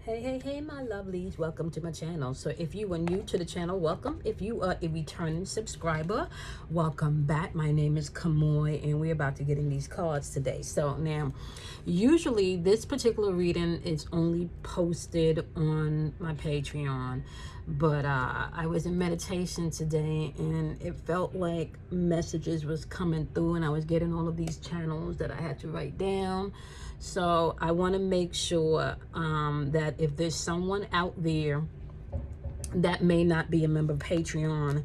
Hey, my lovelies, welcome to my channel. So if you are new to the channel, welcome. If you are a returning subscriber, welcome back. My name is Cosmo, and we're about to get in these cards today. So now, usually this particular reading is only posted on my Patreon, but I was in meditation today, and it felt like messages was coming through, and I was getting all of these channels that I had to write down. So I want to make sure that if there's someone out there that may not be a member of Patreon,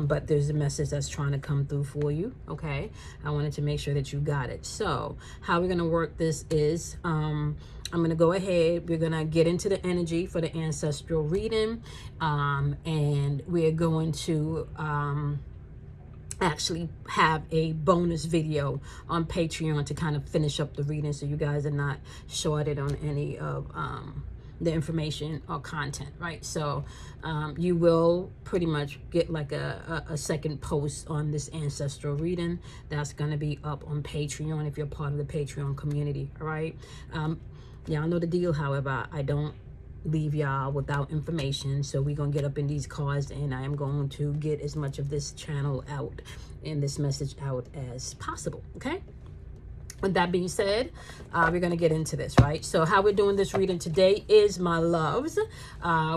but there's a message that's trying to come through for you, okay? I wanted to make sure that you got it. So how we're going to work this is I'm going to go ahead. We're going to get into the energy for the ancestral reading, and we're going to actually have a bonus video on Patreon to kind of finish up the reading, so you guys are not shorted on any of the information or content, right? So you will pretty much get like a second post on this ancestral reading that's going to be up on Patreon if you're part of the Patreon community. All right, y'all know the deal. However, I don't leave y'all without information, so we're gonna get up in these cards, and I am going to get as much of this channel out and this message out as possible. Okay, with that being said, we're going to get into this, right? So how we're doing this reading today is, my loves,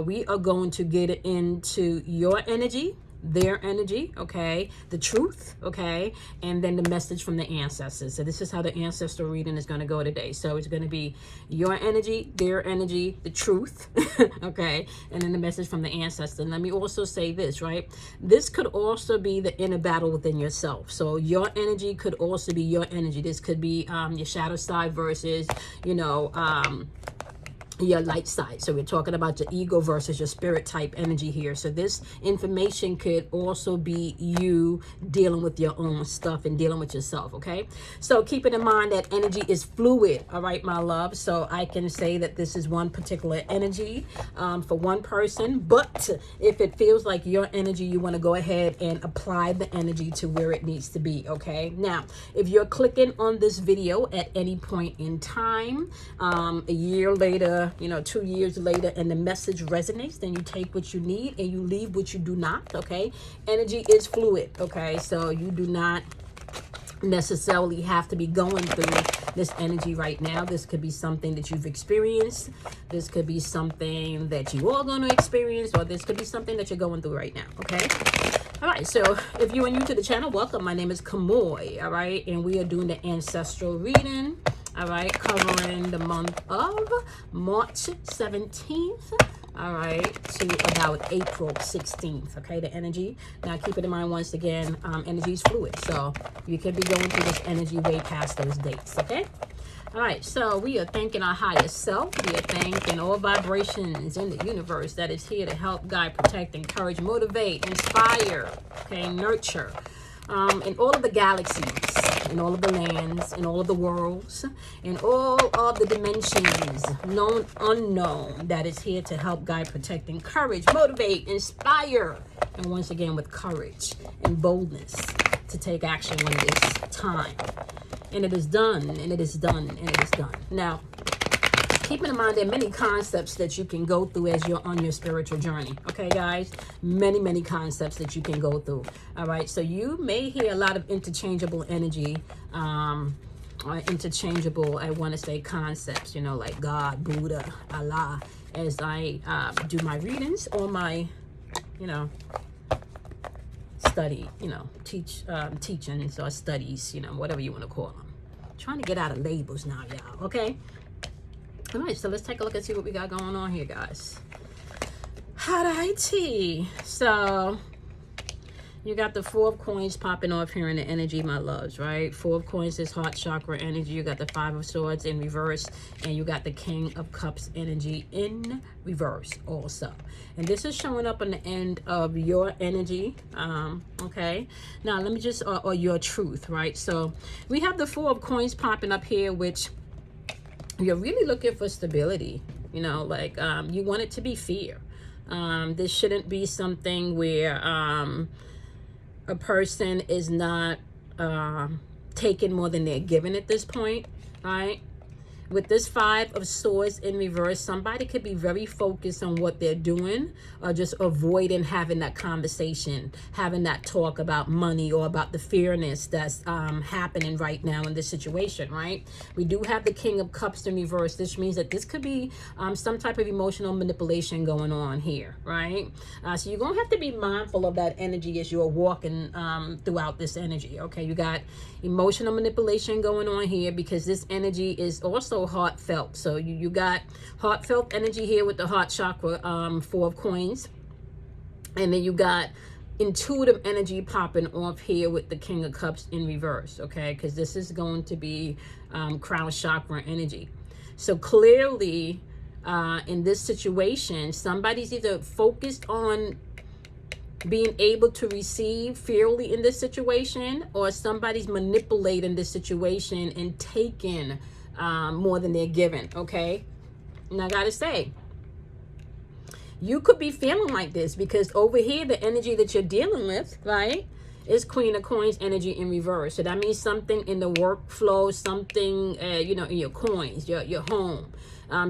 we are going to get into your energy, their energy, okay, the truth, okay, and then the message from the ancestors. So this is how the ancestral reading is going to go today. So it's going to be your energy, their energy, the truth, okay, and then the message from the ancestor. And let me also say this, right? This could also be the inner battle within yourself. So your energy could also be your energy. This could be your shadow side versus, you know, your light side. So we're talking about your ego versus your spirit type energy here. So this information could also be you dealing with your own stuff and dealing with yourself, okay? So keeping in mind that energy is fluid, all right, my love? So I can say that this is one particular energy for one person, but if it feels like your energy, you want to go ahead and apply the energy to where it needs to be, okay? Now, if you're clicking on this video at any point in time, a year later, you know, 2 years later, and the message resonates, then you take what you need and you leave what you do not, okay? Energy is fluid, okay? So you do not necessarily have to be going through this energy right now. This could be something that you've experienced. This could be something that you are going to experience, or this could be something that you're going through right now, okay? All right, so if you are new to the channel, welcome. My name is Cosmo, all right? And we are doing the ancestral reading, all right, covering the month of March 17th, all right, to about April 16th, okay, the energy. Now, keep it in mind, once again, energy is fluid, so you could be going through this energy way past those dates, okay? All right, so we are thanking our higher self. We are thanking all vibrations in the universe that is here to help, guide, protect, encourage, motivate, inspire, okay, nurture, in all of the galaxies, in all of the lands, in all of the worlds, in all of the dimensions, known, unknown, that is here to help, guide, protect, encourage, motivate, inspire, and once again with courage and boldness to take action when it is time. And it is done, and it is done, and it is done. Now, keeping in mind there are many concepts that you can go through as you're on your spiritual journey. Okay, guys? Many concepts that you can go through. All right? So you may hear a lot of interchangeable energy, or interchangeable, I want to say, concepts, you know, like God, Buddha, Allah, as I do my readings or my, you know, study, you know, teachings or studies, you know, whatever you want to call them. I'm trying to get out of labels now, y'all, okay? All right, so let's take a look and see what we got going on here, guys. Alrighty, so you got the Four of Coins popping off here in the energy, my loves, right? Four of Coins is heart chakra energy. You got the Five of Swords in reverse, and you got the King of Cups energy in reverse also. And this is showing up on the end of your energy, okay? Now, let me just, or your truth, right? So we have the Four of Coins popping up here, which you're really looking for stability, you know, like you want it to be fear. This shouldn't be something where a person is not taking more than they're given at this point, right? With this 5 of Swords in reverse, somebody could be very focused on what they're doing, or just avoiding having that conversation, having that talk about money or about the fairness that's happening right now in this situation, right? We do have the King of Cups in reverse. This means that this could be some type of emotional manipulation going on here, right? So you're going to have to be mindful of that energy as you're walking throughout this energy, okay? You got emotional manipulation going on here because this energy is also heartfelt. So you got heartfelt energy here with the heart chakra, 4 of coins. And then you got intuitive energy popping off here with the King of Cups in reverse, okay? Because this is going to be crown chakra energy. So clearly, in this situation, somebody's either focused on being able to receive fairly in this situation, or somebody's manipulating this situation and taking more than they're given, okay? And I gotta say, you could be feeling like this because over here, the energy that you're dealing with, right, is Queen of Coins energy in reverse. So that means something in the workflow, something, you know, in your coins, your home.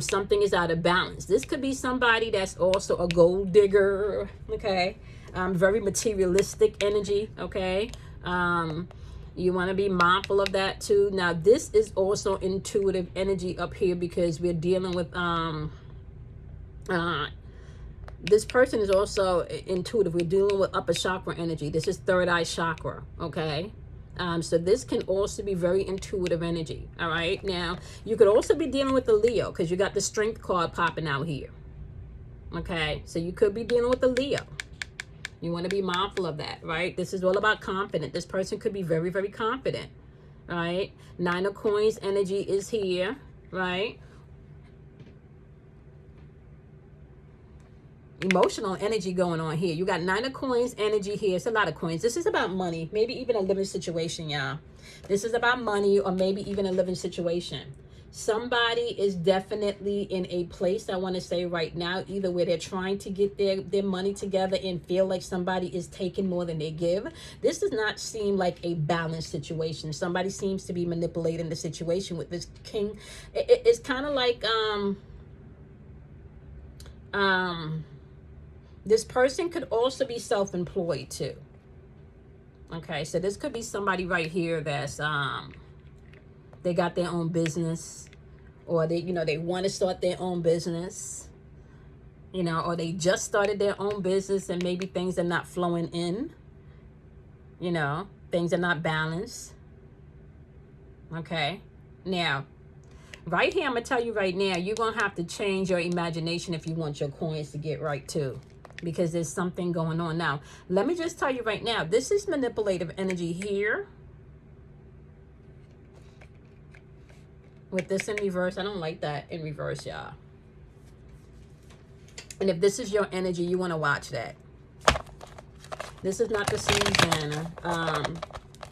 Something is out of balance. This could be somebody that's also a gold digger, okay? Very materialistic energy, okay? You want to be mindful of that too. Now, this is also intuitive energy up here because we're dealing with, this person is also intuitive. We're dealing with upper chakra energy. This is third eye chakra, okay? So this can also be very intuitive energy, all right? Now, you could also be dealing with the Leo because you got the Strength card popping out here, okay? So you could be dealing with the Leo. You want to be mindful of that, right? This is all about confidence. This person could be very, very confident, right? 9 of Coins energy is here, right? Emotional energy going on here. You got 9 of Coins energy here. It's a lot of coins. This is about money, maybe even a living situation, y'all. This is about money or maybe even a living situation. Somebody is definitely in a place, I want to say right now, either where they're trying to get their money together and feel like somebody is taking more than they give. This does not seem like a balanced situation. Somebody seems to be manipulating the situation with this king. It's kind of like this person could also be self-employed too. Okay, so this could be somebody right here that's they got their own business, or they, you know, they want to start their own business, you know, or they just started their own business and maybe things are not flowing in, you know, things are not balanced. Okay, now right here, I'm gonna tell you right now, you're gonna have to change your imagination if you want your coins to get right too, because there's something going on. Now, let me just tell you right now, this is manipulative energy here. With this in reverse, I don't like that in reverse, y'all. And if this is your energy, you want to watch that. This is not the season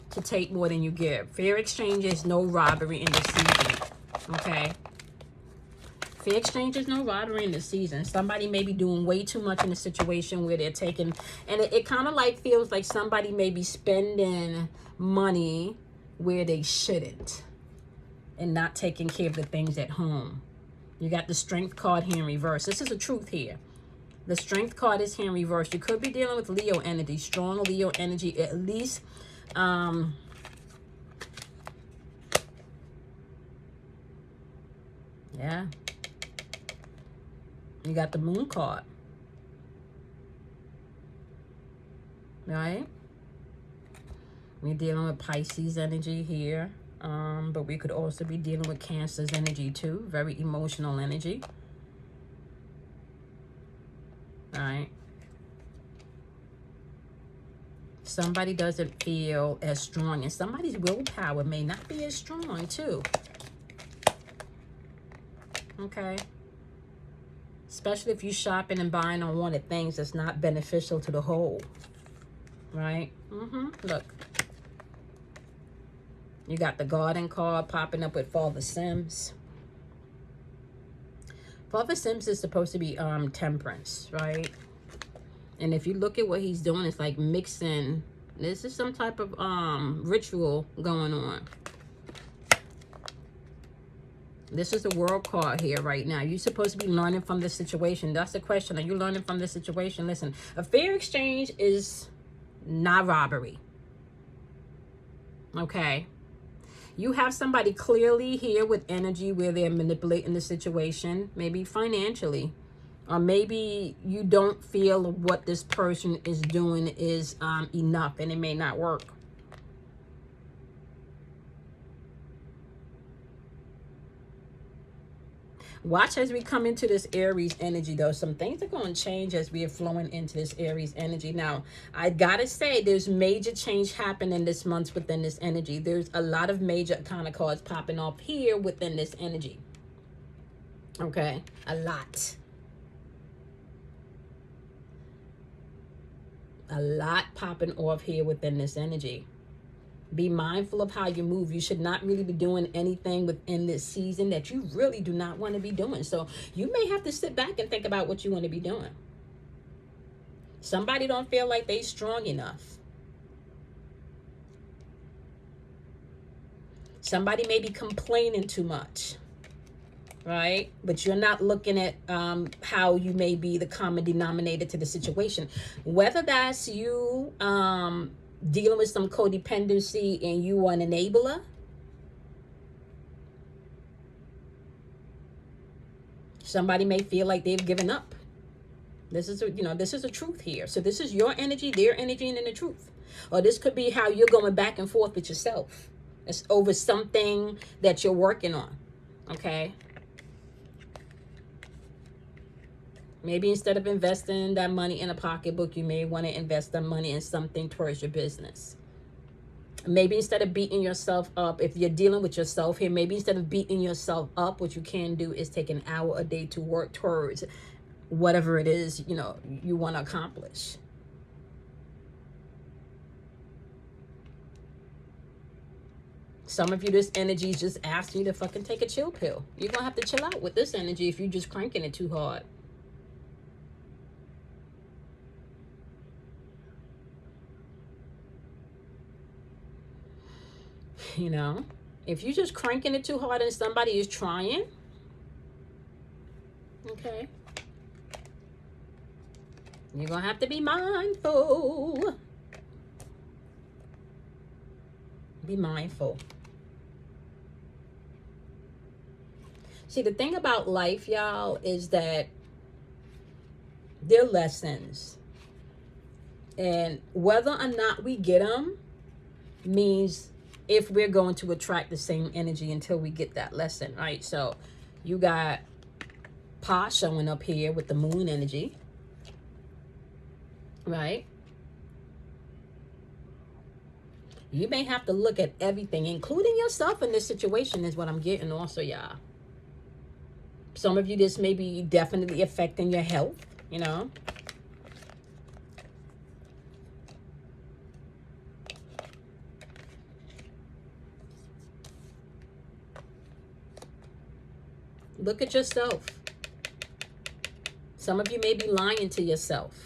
to take more than you give. Fair exchange is no robbery in this season. Okay? Fair exchange is no robbery in this season. Somebody may be doing way too much in a situation where they're taking, and it kind of like feels like somebody may be spending money where they shouldn't, and not taking care of the things at home. You got the Strength card here in reverse. This is the truth here. The Strength card is here in reverse. You could be dealing with Leo energy, strong Leo energy, at least. Yeah. You got the Moon card. Right? We're dealing with Pisces energy here. But we could also be dealing with Cancer's energy too. Very emotional energy. All right. Somebody doesn't feel as strong, and somebody's willpower may not be as strong too. Okay. Especially if you're shopping and buying on one of things that's not beneficial to the whole. Right? Look. You got the Garden card popping up with Father Sims. Father Sims is supposed to be temperance, right? And if you look at what he's doing, it's like mixing. This is some type of ritual going on. This is the world card here right now. You're supposed to be learning from the situation. That's the question. Are you learning from the situation? Listen, a fair exchange is not robbery. Okay? You have somebody clearly here with energy where they're manipulating the situation, maybe financially. Or maybe you don't feel what this person is doing is enough and it may not work. Watch as we come into this Aries energy, though. Some things are going to change as we are flowing into this Aries energy. Now, I got to say, there's major change happening this month within this energy. There's a lot of major kind of cards popping off here within this energy. Okay? A lot. A lot popping off here within this energy. Be mindful of how you move. You should not really be doing anything within this season that you really do not want to be doing. So you may have to sit back and think about what you want to be doing. Somebody don't feel like they strong enough. Somebody may be complaining too much. Right? But you're not looking at how you may be the common denominator to the situation. Whether that's you dealing with some codependency and you are an enabler. Somebody may feel like they've given up. This is this is a truth here. So this is your energy, their energy, and then the truth. Or this could be how you're going back and forth with yourself. It's over something that you're working on. Okay? Maybe instead of investing that money in a pocketbook, you may want to invest that money in something towards your business. Maybe instead of beating yourself up, if you're dealing with yourself here, maybe instead of beating yourself up, what you can do is take an hour a day to work towards whatever it is, you want to accomplish. Some of you, this energy is just asking you to fucking take a chill pill. You're going to have to chill out with this energy if you're just cranking it too hard. If you're just cranking it too hard and somebody is trying, okay, you're going to have to be mindful. Be mindful. See, the thing about life, y'all, is that they're lessons. And whether or not we get them means if we're going to attract the same energy until we get that lesson, right? So you got Pa showing up here with the moon energy, right? You may have to look at everything, including yourself in this situation, is what I'm getting also, y'all. Some of you, this may be definitely affecting your health, Look at yourself. Some of you may be lying to yourself.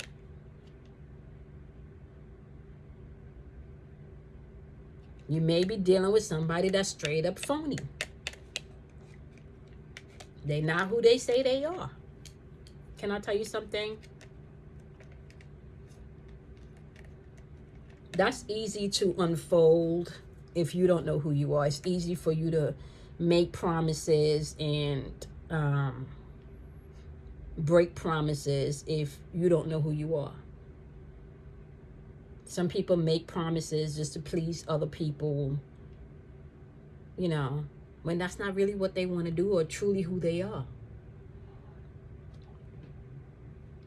You may be dealing with somebody that's straight up phony. They're not who they say they are. Can I tell you something? That's easy to unfold if you don't know who you are. It's easy for you to make promises and break promises if you don't know who you are. Some people make promises just to please other people, when that's not really what they want to do or truly who they are.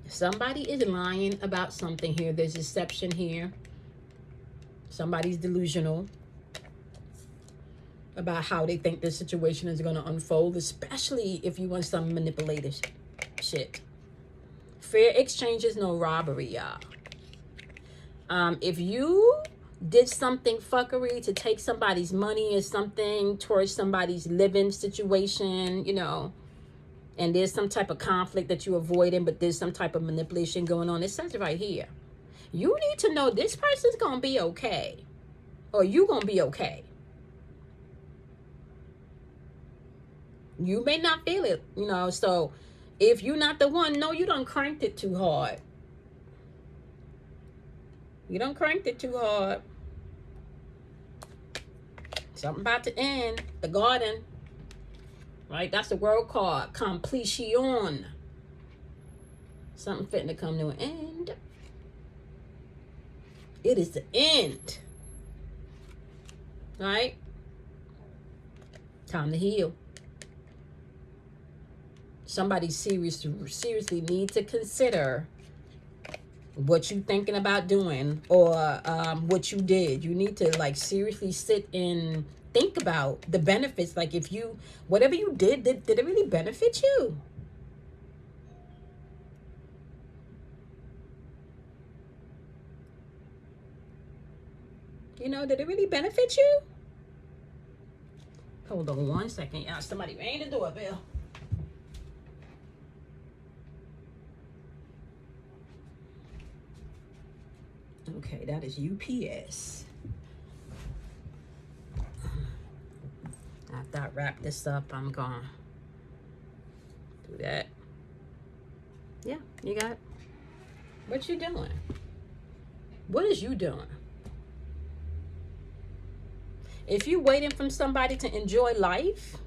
Somebody is lying about something here. There's deception here. Somebody's delusional about how they think this situation is going to unfold, especially if you want some manipulative shit. Fair exchange is no robbery, y'all. If you did something fuckery to take somebody's money or something towards somebody's living situation, and there's some type of conflict that you're avoiding, but there's some type of manipulation going on, it says it right here. You need to know this person's going to be okay, or you going to be okay. You may not feel it, you know. So if you're not the one, no, you done cranked it too hard. You done cranked it too hard. Something about to end. The garden. Right? That's the world card. Completion. Something fitting to come to an end. It is the end. Right? Time to heal. Somebody seriously need to consider what you thinking about doing, or what you did. You need to like seriously sit and think about the benefits. Like if you, whatever you did it really benefit you? You know, did it really benefit you? Hold on 1 second, y'all. Somebody rang the doorbell. Okay, that is UPS. After I wrap this up, I'm gonna do that. Yeah, you got it. What you doing? What is you doing? If you waiting for somebody to enjoy life,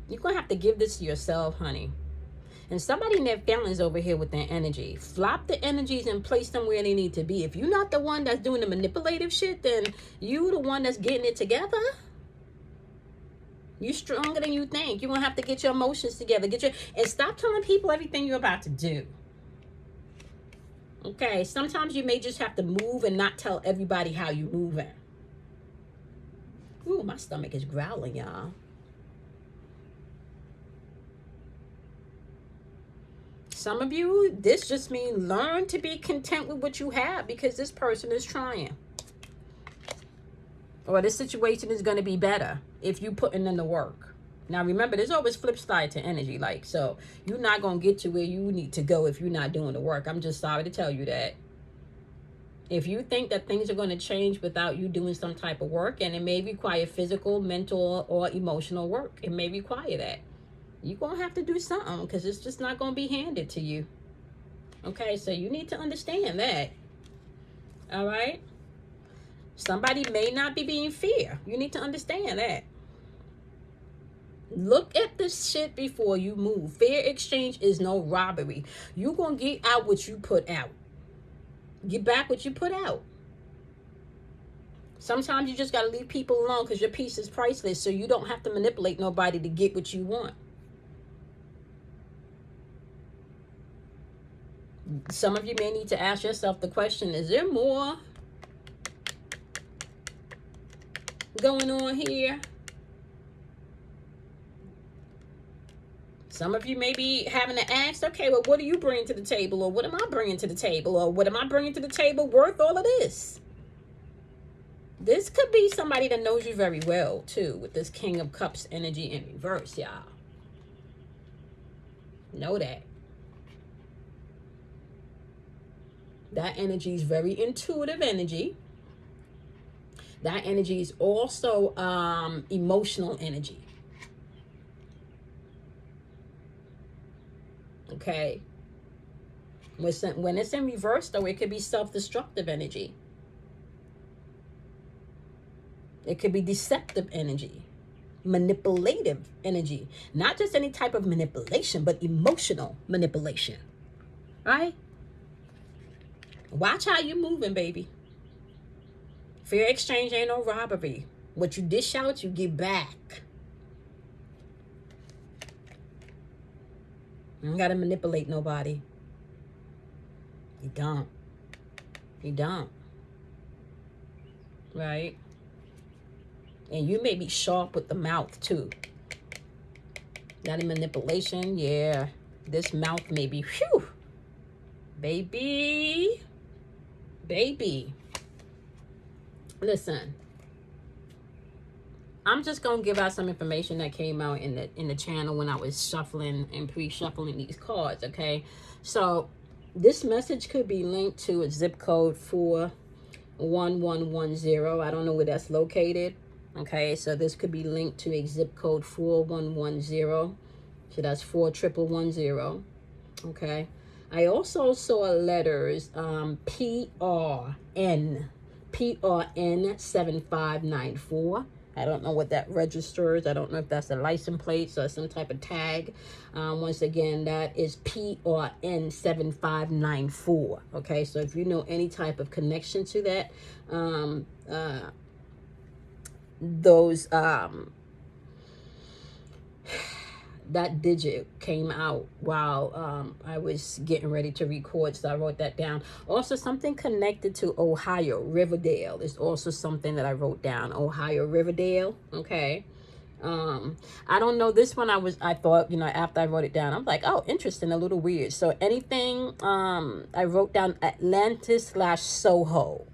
you're gonna have to give this to yourself, honey. And somebody in their feelings over here with their energy. Flop the energies and place them where they need to be. If you're not the one that's doing the manipulative shit, then you the one that's getting it together. You stronger than you think. You're gonna have to get your emotions together. And stop telling people everything you're about to do. Okay, sometimes you may just have to move and not tell everybody how you moving. Ooh, my stomach is growling, y'all. Some of you, this just means learn to be content with what you have, because this person is trying. Or this situation is going to be better if you putting in the work. Now, remember, there's always flip side to energy. Like, so you're not going to get to where you need to go if you're not doing the work. I'm just sorry to tell you that. If you think that things are going to change without you doing some type of work, and it may require physical, mental, or emotional work, it may require that. You're going to have to do something, because it's just not going to be handed to you. Okay, so you need to understand that. All right? Somebody may not be being fair. You need to understand that. Look at this shit before you move. Fair exchange is no robbery. You're going to get out what you put out. Get back what you put out. Sometimes you just got to leave people alone, because your piece is priceless, so you don't have to manipulate nobody to get what you want. Some of you may need to ask yourself the question, is there more going on here? Some of you may be having to ask, okay, well, what do you bring to the table? Or what am I bringing to the table? Or what am I bringing to the table worth all of this? This could be somebody that knows you very well, too, with this King of Cups energy in reverse, y'all. Know that. That energy is very intuitive energy. That energy is also emotional energy. Okay. When it's in reverse, though, it could be self-destructive energy. It could be deceptive energy. Manipulative energy. Not just any type of manipulation, but emotional manipulation. Right? Watch how you moving, baby. Fair exchange ain't no robbery. What you dish out, you get back. You don't gotta manipulate nobody. You don't. You don't. Right? And you may be sharp with the mouth, too. Not in manipulation, yeah. This mouth may be, whew. Baby. Listen, I'm just gonna give out some information that came out in the channel when I was shuffling and pre-shuffling these cards. Okay, so this message could be linked to a zip code 41110. I don't know where that's located. Okay, so this could be linked to a zip code 4110. So that's 41110. Okay. I also saw letters PRN 7594. I don't know what that registers. I don't know if that's a license plate or some type of tag. Once again, that is PRN 7594. Okay, so if you know any type of connection to that, those that digit came out while I was getting ready to record, so I wrote that down. Also, something connected to Ohio, Riverdale is also something that I wrote down. Ohio, Riverdale. Okay. I don't know, this one I thought, you know, after I wrote it down, I'm like, oh, interesting, a little weird. So anything, I wrote down Atlantis/Soho.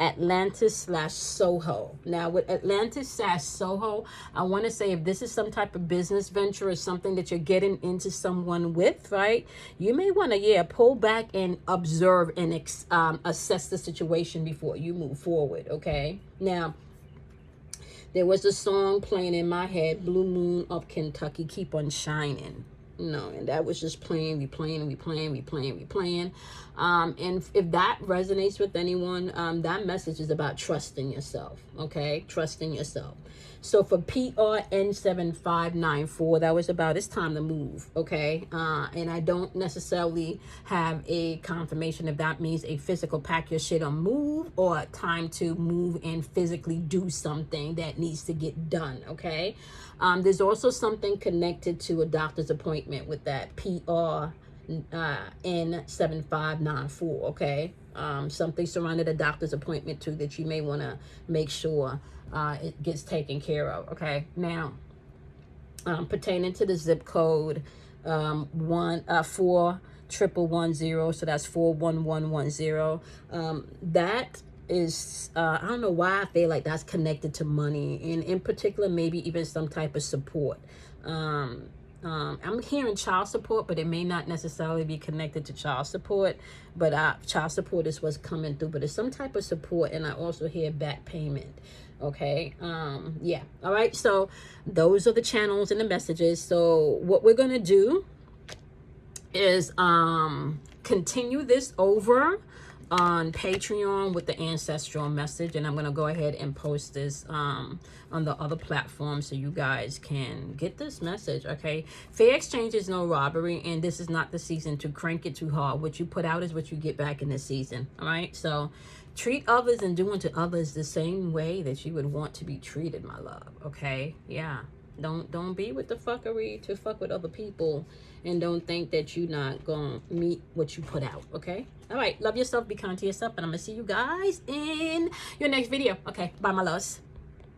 Atlantis/Soho. Now with Atlantis/Soho, I want to say if this is some type of business venture or something that you're getting into someone with, right, you may want to pull back and observe and assess the situation before you move forward. Okay, now there was a song playing in my head, Blue Moon of Kentucky, Keep on Shining. No, and that was just playing, replaying. And if that resonates with anyone, that message is about trusting yourself. Okay, trusting yourself. So for PRN 7594, that was about, it's time to move. Okay, and I don't necessarily have a confirmation if that means a physical pack your shit or move, or time to move and physically do something that needs to get done. Okay, there's also something connected to a doctor's appointment with that PRN 7594. Okay, something surrounded a doctor's appointment too that you may want to make sure it gets taken care of. Okay, now pertaining to the zip code 4110, so that's 41110. That is I don't know why I feel like that's connected to money, and in particular maybe even some type of support. I'm hearing child support, but it may not necessarily be connected to child support, but child support is what's coming through, but it's some type of support. And I also hear back payment. Okay, yeah, all right, so those are the channels and the messages. So what we're gonna do is continue this over on Patreon with the ancestral message, and I'm gonna go ahead and post this on the other platforms so you guys can get this message. Okay, fair exchange is no robbery, and this is not the season to crank it too hard. What you put out is what you get back in this season. All right, so treat others and do unto others the same way that you would want to be treated, my love. Okay, yeah, don't be with the fuckery to fuck with other people, and don't think that you're not gonna meet what you put out. Okay, all right, love yourself, be kind to yourself, and I'm gonna see you guys in your next video. Okay, bye, my loves.